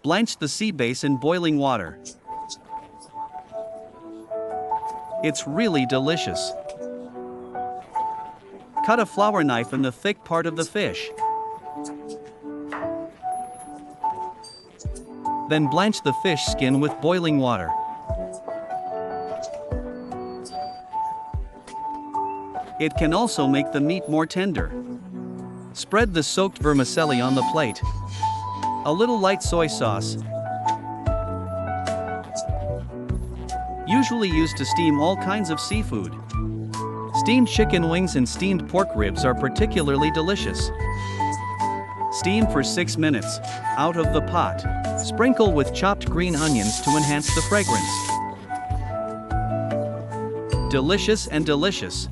Blanch the sea bass in boiling water. It's really delicious. Cut a flour knife in the thick part of the fish. Then blanch the fish skin with boiling water. It can also make the meat more tender. Spread the soaked vermicelli on the plate. A little light soy sauce, usually used to steam all kinds of seafood. Steamed chicken wings and steamed pork ribs are particularly delicious. Steam for 6 minutes, out of the pot. Sprinkle with chopped green onions to enhance the fragrance. Delicious and delicious.